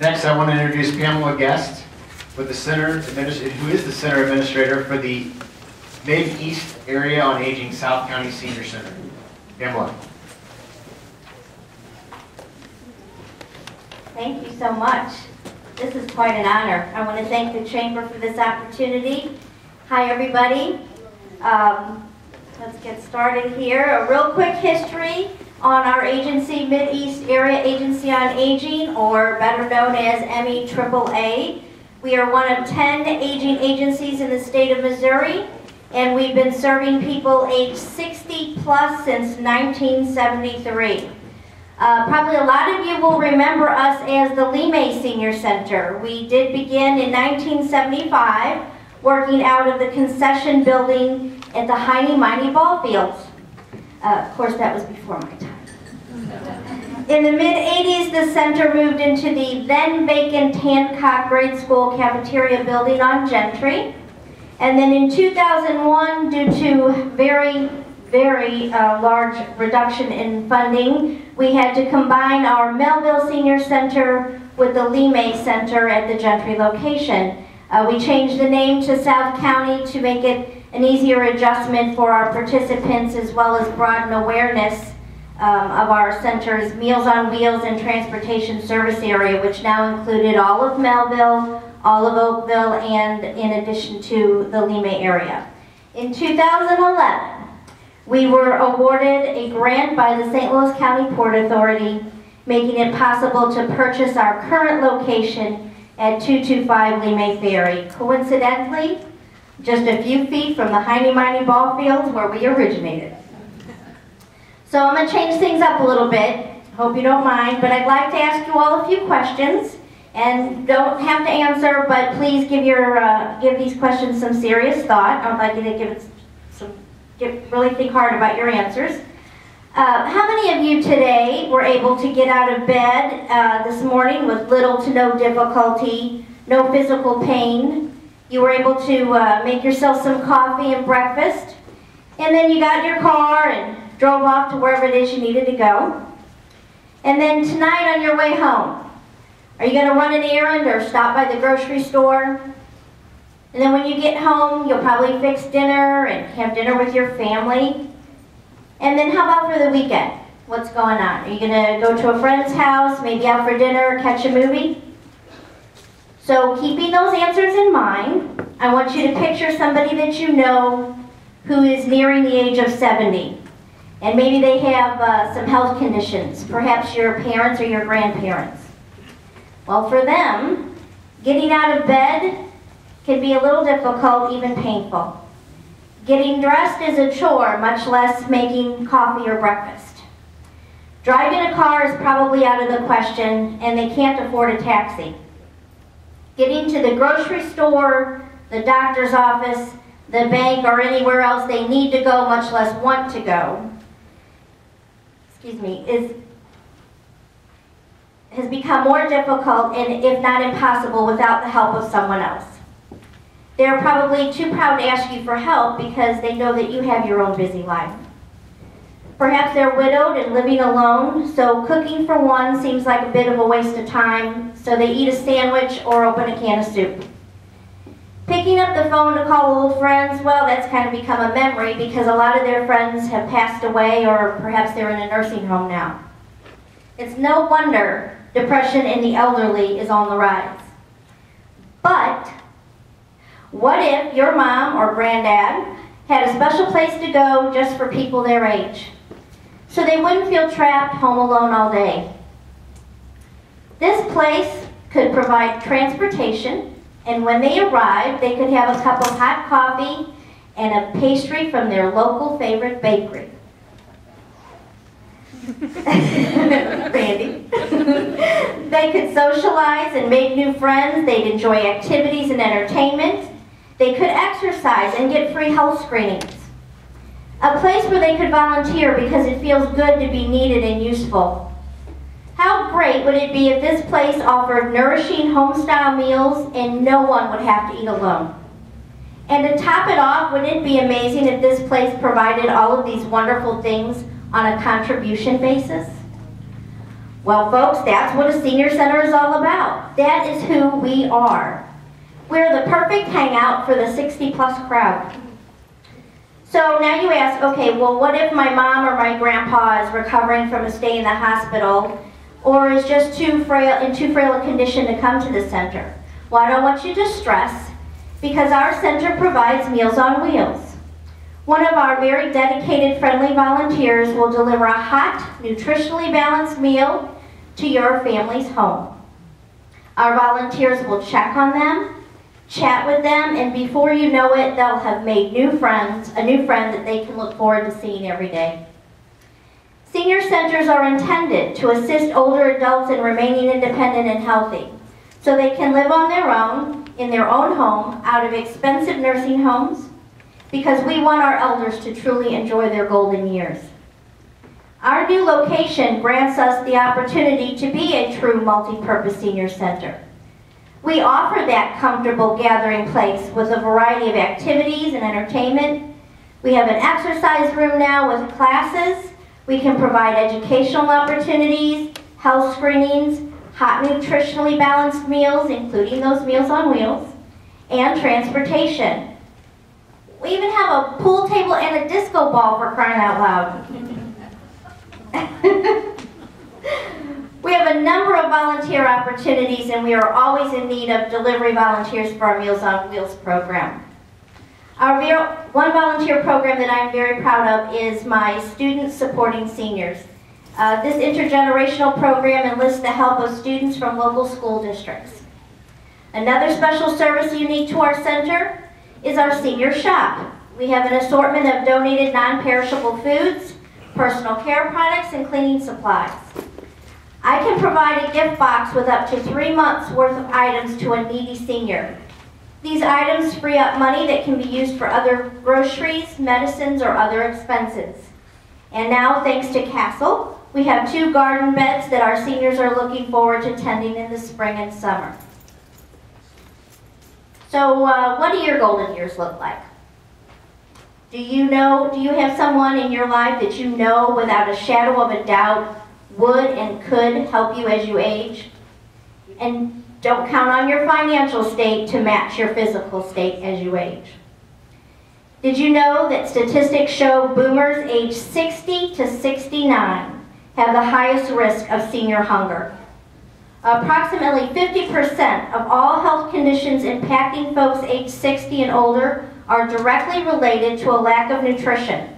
Next, I want to introduce Pamela Guest, with the who is the Center Administrator for the Mid-East Area on Aging South County Senior Center. Pamela. Thank you so much. This is quite an honor. I want to thank the Chamber for this opportunity. Hi, everybody. Let's get started here. A real quick history on our agency, Mid-East Area Agency on Aging, or better known as MEAAA. We are one of 10 aging agencies in the state of Missouri, and we've been serving people age 60 plus since 1973. Probably a lot of you will remember us as the Lemay Senior Center. We did begin in 1975, working out of the concession building at the Lemay ball fields. Of course, that was before my time. In the mid-'80s, the center moved into the then vacant Hancock Grade School cafeteria building on Gentry. And then in 2001, due to very large reduction in funding, we had to combine our Melville Senior Center with the Lemay Center at the Gentry location. We changed the name to South County to make it an easier adjustment for our participants, as well as broaden awareness of our center's Meals on Wheels and transportation service area, which now included all of Melville, all of Oakville, and in addition to the Lemay area. In 2011, we were awarded a grant by the St. Louis County Port Authority, making it possible to purchase our current location at 225 Lemay Ferry. Coincidentally, just a few feet from the Lemay ball fields where we originated. So I'm going to change things up a little bit. Hope you don't mind, but I'd like to ask you all a few questions, and don't have to answer, but please give these questions some serious thought. I'd like you to really think hard about your answers. How many of you today were able to get out of bed this morning with little to no difficulty, no physical pain? You were able to make yourself some coffee and breakfast, and then you got in your car and drove off to wherever it is you needed to go. And then tonight on your way home, are you going to run an errand or stop by the grocery store? And then when you get home, you'll probably fix dinner and have dinner with your family. And then how about for the weekend? What's going on? Are you going to go to a friend's house, maybe out for dinner, catch a movie? So keeping those answers in mind, I want you to picture somebody that you know who is nearing the age of 70. And maybe they have some health conditions, perhaps your parents or your grandparents. Well, for them, getting out of bed can be a little difficult, even painful. Getting dressed is a chore, much less making coffee or breakfast. Driving a car is probably out of the question, and they can't afford a taxi. Getting to the grocery store, the doctor's office, the bank, or anywhere else they need to go, much less want to go, has become more difficult and if not impossible without the help of someone else. They're probably too proud to ask you for help because they know that you have your own busy life. Perhaps they're widowed and living alone, so cooking for one seems like a bit of a waste of time, so they eat a sandwich or open a can of soup. Picking up the phone to call old friends, well, that's kind of become a memory because a lot of their friends have passed away or perhaps they're in a nursing home now. It's no wonder depression in the elderly is on the rise. But what if your mom or granddad had a special place to go just for people their age, so they wouldn't feel trapped home alone all day? This place could provide transportation, and when they arrive, they could have a cup of hot coffee and a pastry from their local favorite bakery. Randy. They could socialize and make new friends. They'd enjoy activities and entertainment. They could exercise and get free health screenings. A place where they could volunteer because it feels good to be needed and useful. How great would it be if this place offered nourishing home-style meals and no one would have to eat alone? And to top it off, wouldn't it be amazing if this place provided all of these wonderful things on a contribution basis? Well, folks, that's what a senior center is all about. That is who we are. We're the perfect hangout for the 60-plus crowd. So now you ask, okay, well, what if my mom or my grandpa is recovering from a stay in the hospital or is just in too frail a condition to come to the center? Well, I don't want you to stress, because our center provides Meals on Wheels. One of our very dedicated, friendly volunteers will deliver a hot, nutritionally balanced meal to your family's home. Our volunteers will check on them, chat with them, and before you know it, they'll have made a new friend that they can look forward to seeing every day. Senior centers are intended to assist older adults in remaining independent and healthy, so they can live on their own, in their own home, out of expensive nursing homes, because we want our elders to truly enjoy their golden years. Our new location grants us the opportunity to be a true multi-purpose senior center. We offer that comfortable gathering place with a variety of activities and entertainment. We have an exercise room now with classes. We can provide educational opportunities, health screenings, hot nutritionally balanced meals, including those Meals on Wheels, and transportation. We even have a pool table and a disco ball, for crying out loud. We have a number of volunteer opportunities, and we are always in need of delivery volunteers for our Meals on Wheels program. One volunteer program that I'm very proud of is my Students Supporting Seniors. This intergenerational program enlists the help of students from local school districts. Another special service unique to our center is our senior shop. We have an assortment of donated non-perishable foods, personal care products, and cleaning supplies. I can provide a gift box with up to 3 months' worth of items to a needy senior. These items free up money that can be used for other groceries, medicines, or other expenses. And now, thanks to Castle, we have 2 garden beds that our seniors are looking forward to tending in the spring and summer. So what do your golden years look like? Do you have someone in your life that you know without a shadow of a doubt would and could help you as you age? And don't count on your financial state to match your physical state as you age. Did you know that statistics show boomers aged 60 to 69 have the highest risk of senior hunger? Approximately 50% of all health conditions impacting folks aged 60 and older are directly related to a lack of nutrition.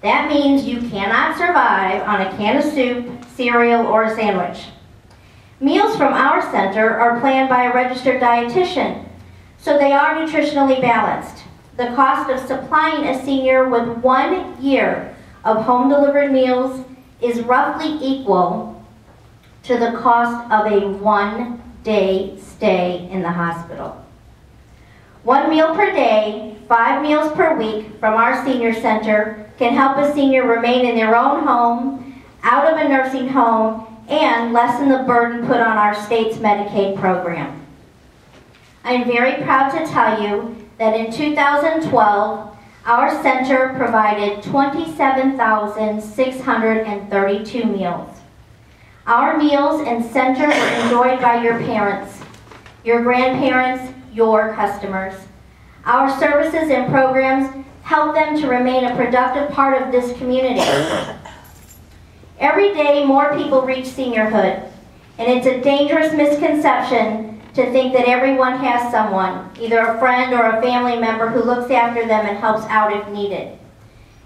That means you cannot survive on a can of soup, cereal, or a sandwich. Meals from our center are planned by a registered dietitian, so they are nutritionally balanced. The cost of supplying a senior with 1 year of home-delivered meals is roughly equal to the cost of a 1-day stay in the hospital. 1 meal per day, 5 meals per week from our senior center can help a senior remain in their own home, out of a nursing home, and lessen the burden put on our state's Medicaid program. I am very proud to tell you that in 2012, our center provided 27,632 meals. Our meals and center were enjoyed by your parents, your grandparents, your customers. Our services and programs help them to remain a productive part of this community. Every day, more people reach seniorhood, and it's a dangerous misconception to think that everyone has someone, either a friend or a family member, who looks after them and helps out if needed.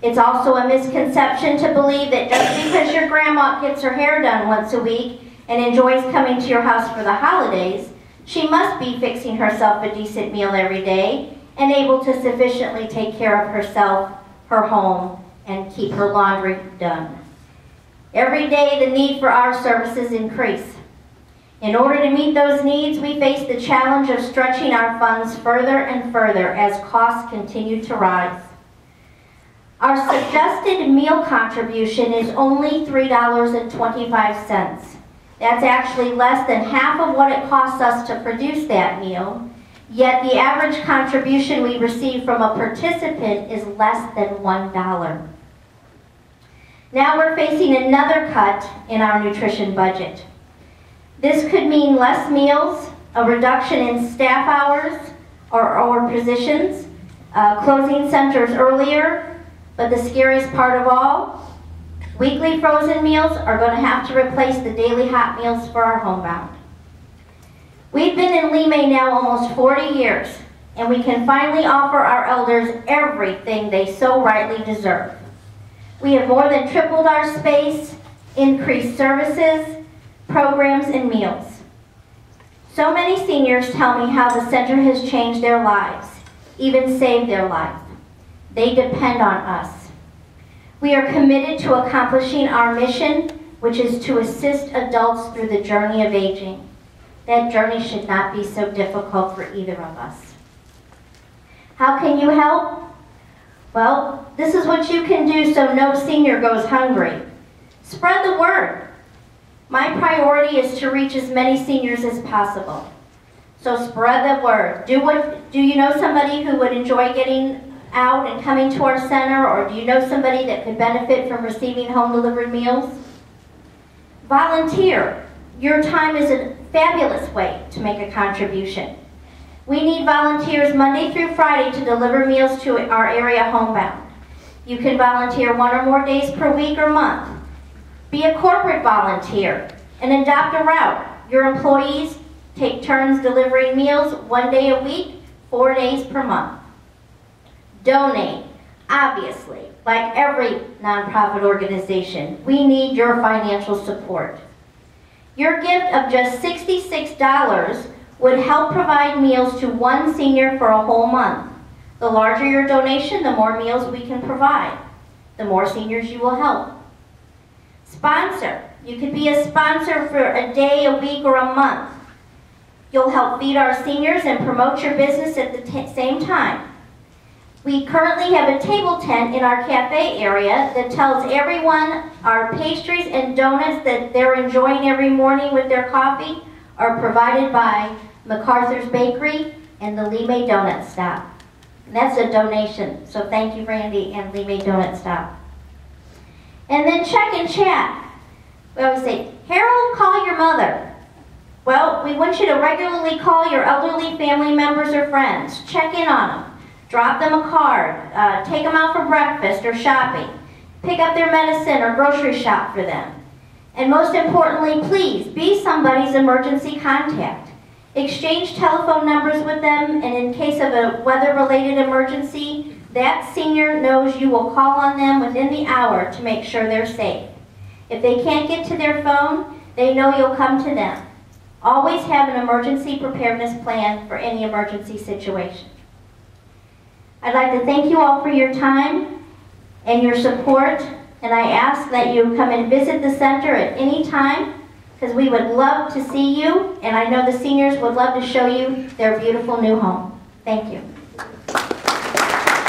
It's also a misconception to believe that just because your grandma gets her hair done once a week and enjoys coming to your house for the holidays, she must be fixing herself a decent meal every day and able to sufficiently take care of herself, her home, and keep her laundry done. Every day, the need for our services increase. In order to meet those needs, we face the challenge of stretching our funds further and further as costs continue to rise. Our suggested meal contribution is only $3.25. That's actually less than half of what it costs us to produce that meal, yet the average contribution we receive from a participant is less than $1. Now we're facing another cut in our nutrition budget. This could mean less meals, a reduction in staff hours or positions, closing centers earlier, but the scariest part of all, weekly frozen meals are going to have to replace the daily hot meals for our homebound. We've been in Lemay now almost 40 years, and we can finally offer our elders everything they so rightly deserve. We have more than tripled our space, increased services, programs, and meals. So many seniors tell me how the center has changed their lives, even saved their life. They depend on us. We are committed to accomplishing our mission, which is to assist adults through the journey of aging. That journey should not be so difficult for either of us. How can you help? Well, this is what you can do so no senior goes hungry. Spread the word. My priority is to reach as many seniors as possible. So spread the word. Do you know somebody who would enjoy getting out and coming to our center, or do you know somebody that could benefit from receiving home-delivered meals? Volunteer. Your time is a fabulous way to make a contribution. We need volunteers Monday through Friday to deliver meals to our area homebound. You can volunteer 1 or more days per week or month. Be a corporate volunteer and adopt a route. Your employees take turns delivering meals 1 day a week, 4 days per month. Donate. Obviously, like every nonprofit organization, we need your financial support. Your gift of just $66 would help provide meals to 1 senior for a whole month. The larger your donation, the more meals we can provide. The more seniors you will help. Sponsor. You could be a sponsor for a day, a week, or a month. You'll help feed our seniors and promote your business at the same time. We currently have a table tent in our cafe area that tells everyone our pastries and donuts that they're enjoying every morning with their coffee are provided by MacArthur's Bakery and the Lemay Donut Stop. And that's a donation, so thank you, Randy and Lemay Donut Stop. And then check and chat. We always say, Harold, call your mother. Well, we want you to regularly call your elderly family members or friends. Check in on them. Drop them a card. Take them out for breakfast or shopping. Pick up their medicine or grocery shop for them. And most importantly, please be somebody's emergency contact. Exchange telephone numbers with them, and in case of a weather-related emergency, that senior knows you will call on them within the hour to make sure they're safe. If they can't get to their phone, they know you'll come to them. Always have an emergency preparedness plan for any emergency situation. I'd like to thank you all for your time and your support, and I ask that you come and visit the center at any time, because we would love to see you, and I know the seniors would love to show you their beautiful new home. Thank you.